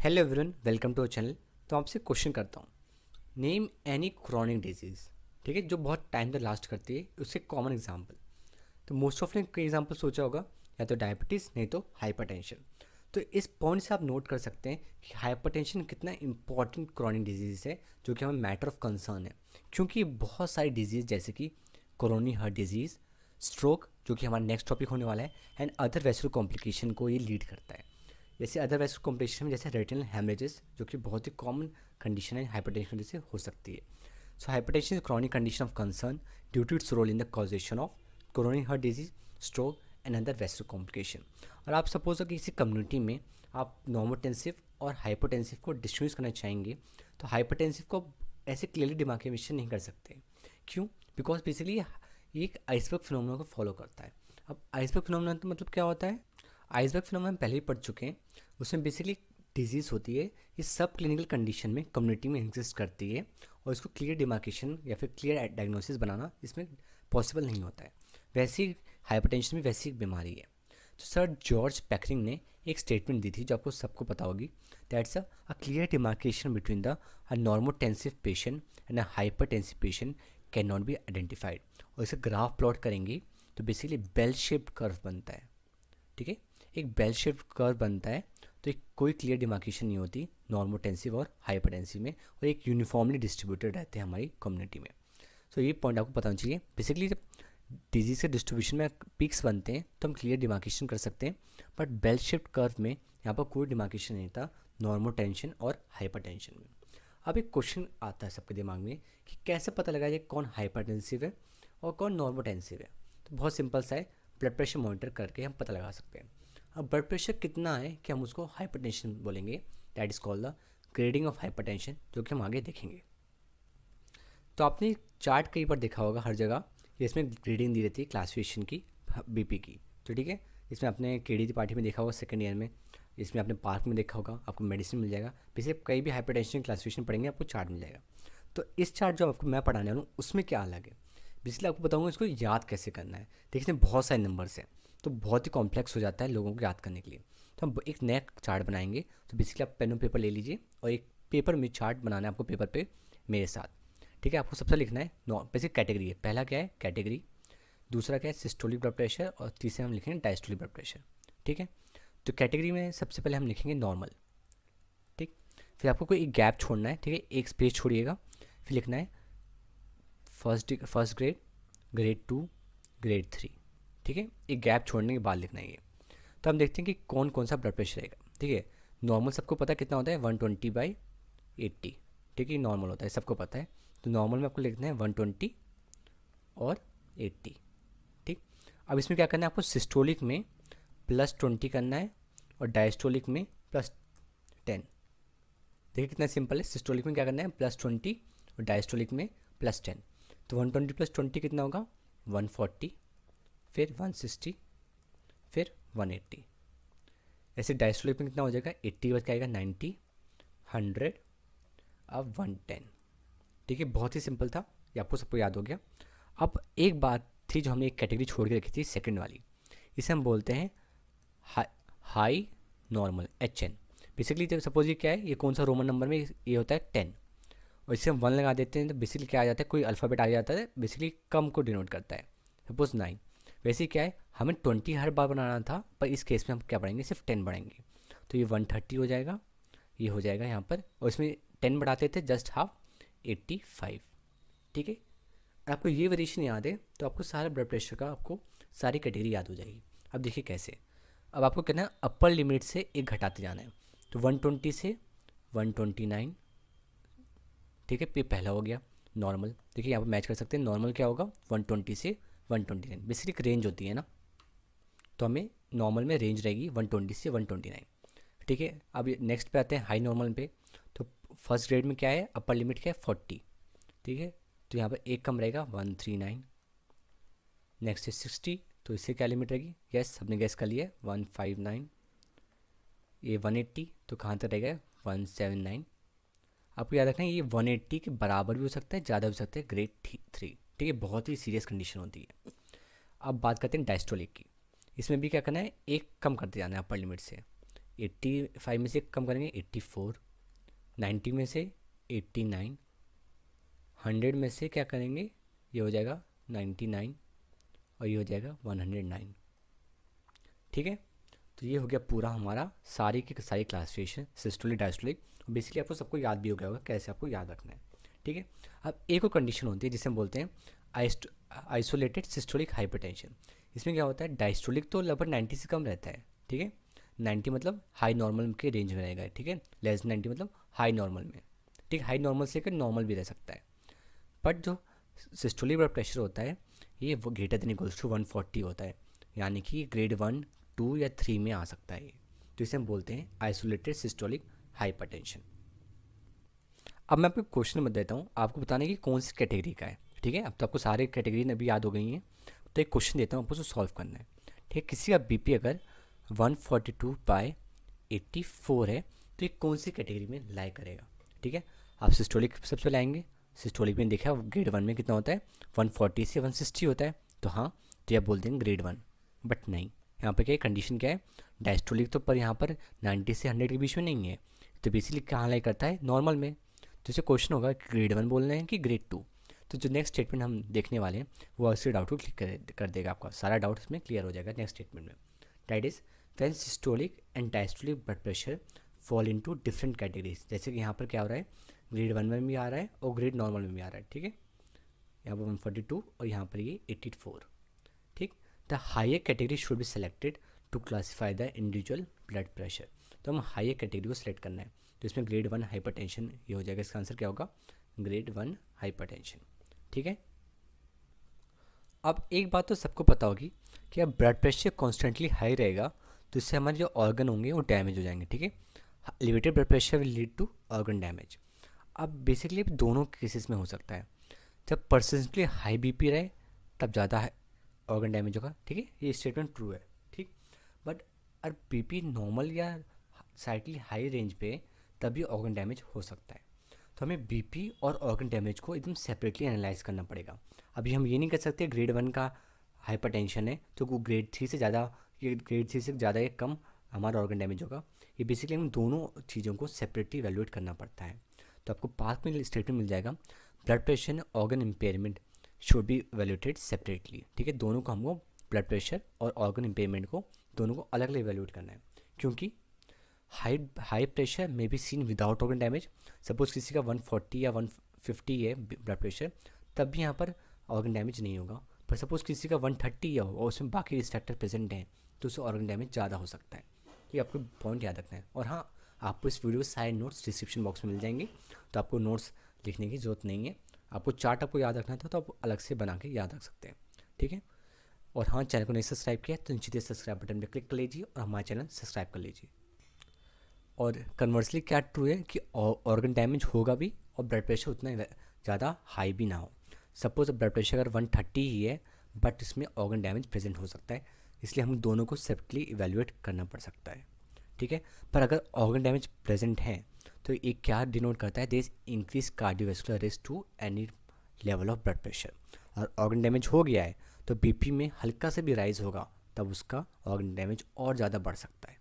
Hello everyone, welcome to our channel. तो आपसे question करता हूँ, नेम एनी क्रॉनिक डिजीज़, ठीक है, जो बहुत टाइम तक लास्ट करती है, उससे कॉमन एग्जांपल। तो मोस्ट ऑफ ने कई एग्जांपल सोचा होगा, या तो डायबिटीज़, नहीं तो हाइपरटेंशन। तो इस पॉइंट से आप नोट कर सकते हैं कि हाइपरटेंशन कितना इंपॉर्टेंट क्रॉनिक डिजीज़ है, जो कि हमें मैटर ऑफ कंसर्न है। क्योंकि बहुत सारी डिजीज़ जैसे कि कोरोनरी हार्ट डिजीज़, स्ट्रोक, जो कि हमारा नेक्स्ट टॉपिक होने वाला है, एंड अदर वैस्कुलर कॉम्प्लिकेशन को ये लीड करता है। जैसे अदर वैस्कुलर कॉम्प्लिकेशन में जैसे रेटिनल हेमरेजेस, जो कि बहुत ही कॉमन कंडीशन है हाइपरटेंशन से हो सकती है। So hypertension is chronic condition of concern due to its role in the causation of coronary heart disease, stroke and other vascular complication. और आप सपोज हो कि किसी कम्युनिटी में आप नॉर्मोटेंसिव और हाइपोटेंसिव को डिस्टिंग्विश करना चाहेंगे, तो हाइपरटेंसिव को ऐसे क्लियरली डिमार्केशन नहीं कर सकते। क्यों? बिकॉज बेसिकली ये एक आइसबर्ग फिनोमेना को फॉलो करता है। अब आइसबर्ग फिनोमेना तो मतलब क्या होता है? आइसबर्ग फिनोमेना हम पहले ही पढ़ चुके हैं। उसमें बेसिकली डिजीज़ होती है, ये सब क्लिनिकल कंडीशन में कम्युनिटी में एग्जिस्ट करती है, और इसको क्लियर डिमार्केशन या फिर क्लियर डायग्नोसिस बनाना इसमें पॉसिबल नहीं होता है। वैसी हाइपरटेंशन में वैसी एक बीमारी है। तो सर जॉर्ज पैकरिंग ने एक स्टेटमेंट दी थी, जो आपको सबको पता होगी, that's a clear demarcation between the a normotensive patient and a hypertensive patient can not be identified. और इसे ग्राफ प्लॉट करेंगे तो बेसिकली बेल शेप्ड कर्व बनता है। ठीक है, एक बेल शेप्ड कर्व बनता है। तो एक कोई क्लियर डिमार्केशन नहीं होती नॉर्मोटेंसिव और हाइपरटेंसिव में, और एक यूनिफॉर्मली डिस्ट्रीब्यूटेड रहते हैं हमारी कम्युनिटी में। सो ये पॉइंट आपको पता होना चाहिए। बेसिकली जब डिजीज़ के डिस्ट्रीब्यूशन में पीक्स बनते हैं तो हम क्लियर डिमार्केशन कर सकते हैं, बट बेल शेप्ड कर्व में यहाँ पर कोई डिमार्केशन नहीं था नॉर्मोटेंशन और हाइपरटेंशन में। अब एक क्वेश्चन आता है सबके दिमाग में कि कैसे पता लगा जाए कौन हाइपरटेंसिव है और कौन नॉर्मोटेंसिव है। तो बहुत सिंपल सा है, ब्लड प्रेशर मॉनिटर करके हम पता लगा सकते हैं। अब ब्लड प्रेशर कितना है कि हम उसको हाइपरटेंशन बोलेंगे, that is called the grading of hypertension, जो कि हम आगे देखेंगे। तो आपने चार्ट कई बार देखा होगा हर जगह, कि इसमें ग्रेडिंग दी रहती है क्लासिफिकेशन की, बीपी की। तो ठीक है, इसमें आपने केडी पार्टी में देखा होगा सेकेंड ईयर में, इसमें आपने पार्क में देखा होगा, आपको मेडिसिन मिल जाएगा। वैसे कहीं भी हाइपरटेंशन क्लासिफिकेशन पढ़ेंगे आपको चार्ट मिल जाएगा। तो इस चार्ट जो आपको मैं पढ़ाने वाला हूँ उसमें क्या अलग है, बेसिकली आपको बताऊँगा इसको याद कैसे करना है। देखिए इसमें बहुत सारे नंबर्स हैं, तो बहुत ही कॉम्प्लेक्स हो जाता है लोगों को याद करने के लिए। तो हम एक नया चार्ट बनाएंगे। तो बेसिकली आप पेन और पेपर ले लीजिए, और एक पेपर में चार्ट बनाना है आपको पेपर पे मेरे साथ। ठीक है, आपको सबसे लिखना है बेसिक कैटेगरी है। पहला क्या है? कैटेगरी। दूसरा क्या है? Systolic blood pressure. और तीसरा हम लिखेंगे डायस्टोलिक ब्लड प्रेशर। ठीक है, तो कैटेगरी में सबसे पहले हम लिखेंगे नॉर्मल। ठीक, फिर आपको कोई एक गैप छोड़ना है। ठीक है, एक स्पेस छोड़िएगा, फिर लिखना है फर्स्ट ग्रेड, ग्रेड 2, ग्रेड 3। ठीक है, एक गैप छोड़ने के बाद लिखना है ये। तो हम देखते हैं कि कौन कौन सा ब्लड प्रेशर रहेगा। ठीक है, नॉर्मल सबको पता है कितना होता है, 120/80। ठीक है, नॉर्मल होता है, सबको पता है। तो नॉर्मल में आपको लिखना है 120 और 80। ठीक, अब इसमें क्या करना है आपको, सिस्टोलिक में +20 करना है, और डायस्टोलिक में +10। देखिए कितना सिंपल है। सिस्टोलिक में क्या करना है, +20, और डायस्टोलिक में +10। तो 120 + 20 कितना होगा, 140, फिर 160, फिर 180। ऐसे डायस्टोलिक में कितना हो जाएगा, 80 बच के आएगा 90, 100, अब 110। ठीक है, बहुत ही सिंपल था, ये आपको सबको याद हो गया। अब एक बात थी जो हमने एक कैटेगरी छोड़ के रखी थी, सेकंड वाली। इसे हम बोलते हैं हाई नॉर्मल, HN। बेसिकली जब सपोज ये क्या है, ये कौन सा रोमन नंबर में ये होता है 10, और इससे हम 1 लगा देते हैं तो बेसिकली क्या आ जाता है, कोई अल्फ़ाबेट आ जाता है, बेसिकली कम को डिनोट करता है। सपोज 9। वैसे क्या है, हमें 20 हर बार बनाना था, पर इस केस में हम क्या बढ़ाएंगे, सिर्फ 10 बढ़ाएंगे। तो ये 130 हो जाएगा, ये हो जाएगा यहाँ पर, और इसमें 10 बढ़ाते थे जस्ट हाफ, 85। ठीक है, आपको ये वेरिएशन याद है तो आपको सारा ब्लड प्रेशर का आपको सारी कैटेगरी याद हो जाएगी। अब देखिए कैसे। अब आपको कहना है अपर लिमिट से एक घटाते जाना है। तो 120 से 129। ठीक है, ये पहला हो गया नॉर्मल। देखिए यहाँ पर मैच कर सकते हैं, नॉर्मल क्या होगा, 120 से 129। बेसिकली एक रेंज होती है ना, तो हमें नॉर्मल में रेंज रहेगी 120 से 129। ठीक है, अब नेक्स्ट पे आते हैं हाई नॉर्मल पे। तो फर्स्ट ग्रेड में क्या है, अपर लिमिट क्या है, 40। ठीक है, तो यहाँ पर एक कम रहेगा, 139। नेक्स्ट है 60, तो इससे क्या लिमिट रहेगी, यस सबने गैस कर लिया, 159। ये 180, तो कहाँ तक रहेगा, 179। आपको याद रखना है ये 180 के बराबर भी हो सकता है, ज़्यादा भी हो सकता है, ग्रेड 3। ठीक है, बहुत ही सीरियस कंडीशन होती है। अब बात करते हैं डायस्टोलिक की। इसमें भी क्या करना है, एक कम करते जाना है अपर लिमिट से। 85 में से कम करेंगे 84, 90 में से 89, 100 में से क्या करेंगे, ये हो जाएगा 99 और ये हो जाएगा 109। ठीक है, तो ये हो गया पूरा हमारा सारी की सारी क्लासिफिकेशन सिस्टोलिक डायस्टोलिक। बेसिकली आपको सबको याद भी हो गया होगा कैसे आपको याद रखना है। ठीक है, अब एक और कंडीशन होती है जिसे हम बोलते हैं आइसोलेटेड सिस्टोलिक हाइपरटेंशन। इसमें क्या होता है, डायस्टोलिक तो लगभग 90 से कम रहता है। ठीक है, 90 मतलब हाई नॉर्मल के रेंज में रहेगा। ठीक है, लेस 90 मतलब हाई नॉर्मल में। ठीक, हाई नॉर्मल से लेकर नॉर्मल भी रह सकता है। बट जो सिस्टोलिक ब्लड प्रेशर होता है ये वो ग्रेटर देन इक्वल्स टू 140 होता है, यानी कि ग्रेड 1, 2 या 3 में आ सकता है। तो इसे हम बोलते हैं आइसोलेटेड सिस्टोलिक हाइपरटेंशन। अब मैं आपको क्वेश्चन बता देता हूँ, आपको बताना है कि कौन सी कैटेगरी का है। ठीक है, अब तो आपको सारे कैटेगरी अभी याद हो गई हैं, तो एक क्वेश्चन देता हूँ आपको उसको सॉल्व करना है। ठीक है, किसी का बीपी अगर 142/84 है तो ये कौन सी कैटेगरी में लाई करेगा। ठीक है, आप सिस्टोलिक सबसे लाएंगे। सिस्टोलिक में देखा ग्रेड 1 में कितना होता है, 140 से 160 होता है। तो हाँ, तो आप बोल देंगे ग्रेड 1। बट नहीं, यहाँ पर क्या है, कंडीशन क्या है, डायस्टोलिक तो पर यहाँ पर 90 से 100 के बीच में नहीं है, तो बेसिकली कहाँ लाई करता है, नॉर्मल में। तो इसे क्वेश्चन होगा कि ग्रेड 1 बोलना है कि ग्रेड 2। तो जो नेक्स्ट स्टेटमेंट हम देखने वाले हैं वो उससे डाउट को क्लियर कर देगा, आपका सारा डाउट इसमें क्लियर हो जाएगा नेक्स्ट स्टेटमेंट में। That is when systolic and diastolic blood pressure fall into different categories. जैसे कि यहाँ पर क्या हो रहा है, ग्रेड 1 में भी आ रहा है और ग्रेड नॉर्मल में भी आ रहा है। ठीक है, यहाँ पर 142 और यहाँ पर ये 84। ठीक, the higher category should be selected to classify the individual blood pressure. तो हम हायर कैटेगरी को सिलेक्ट करना है, तो इसमें ग्रेड 1 हाइपरटेंशन ये हो जाएगा। इसका आंसर क्या होगा, ग्रेड 1 हाइपरटेंशन। ठीक है, अब एक बात तो सबको पता होगी कि अब ब्लड प्रेशर कॉन्स्टेंटली हाई रहेगा तो इससे हमारे जो ऑर्गन होंगे वो डैमेज हो जाएंगे। ठीक है, elevated blood pressure will lead to organ damage. अब बेसिकली दोनों केसेस में हो सकता है, जब परसेंटली हाई बीपी रहे तब ज़्यादा ऑर्गन डैमेज होगा। ठीक है, ये स्टेटमेंट ट्रू है। ठीक, बट अगर बीपी नॉर्मल या साइटली हाई रेंज पे तभी ऑर्गन डैमेज हो सकता है। तो हमें बीपी और ऑर्गन डैमेज को एकदम सेपरेटली एनालाइज करना पड़ेगा। अभी हम ये नहीं कर सकते ग्रेड 1 का हाइपरटेंशन है तो वो ग्रेड 3 से ज़्यादा, ये ग्रेड 3 से ज़्यादा या कम हमारा ऑर्गन डैमेज होगा। ये बेसिकली हम दोनों चीज़ों को सेपरेटली वैल्यूएट करना पड़ता है। तो आपको पार्क में स्टेटमेंट मिल जाएगा, blood pressure and organ impairment should be valuated separately. ठीक है, दोनों को हमको ब्लड प्रेशर और ऑर्गन इम्पेयरमेंट को दोनों को अलग अलग वैल्यूएट करना है, क्योंकि हाई प्रेशर में be seen without organ damage. Suppose किसी का 140 या 150 है ब्लड प्रेशर, तब भी यहाँ पर ऑर्गन डैमेज नहीं होगा। पर सपोज किसी का 130 है और उसमें बाकी रिस्क फैक्टर प्रेजेंट हैं तो उससे ऑर्गन डैमेज ज़्यादा हो सकता है। ये आपको पॉइंट याद रखना है। और हाँ, आपको इस वीडियो के सारे नोट्स डिस्क्रिप्शन बॉक्स में मिल जाएंगे, तो आपको नोट्स लिखने की ज़रूरत नहीं है। आपको चार्ट आपको याद रखना था तो आप अलग से बना के याद रख सकते हैं। ठीक है, और हाँ, चैनल को नहीं सब्सक्राइब किया तो नीचे सब्सक्राइब बटन पर क्लिक कर लीजिए और हमारा चैनल सब्सक्राइब कर लीजिए। और कन्वर्सली क्या ट्रू है कि ऑर्गन डैमेज होगा भी और ब्लड प्रेशर उतना ज़्यादा हाई भी ना हो। सपोज ब्लड प्रेशर अगर 130 ही है बट इसमें ऑर्गन डैमेज प्रेजेंट हो सकता है, इसलिए हम दोनों को सेपरेटली इवेल्युएट करना पड़ सकता है। ठीक है, पर अगर ऑर्गन डैमेज प्रेजेंट है तो ये क्या डिनोट करता है, there is increase cardiovascular risk to any level of blood pressure. और ऑर्गन डैमेज हो गया है तो बीपी में हल्का से भी राइज होगा तब उसका ऑर्गन डैमेज और ज़्यादा बढ़ सकता है।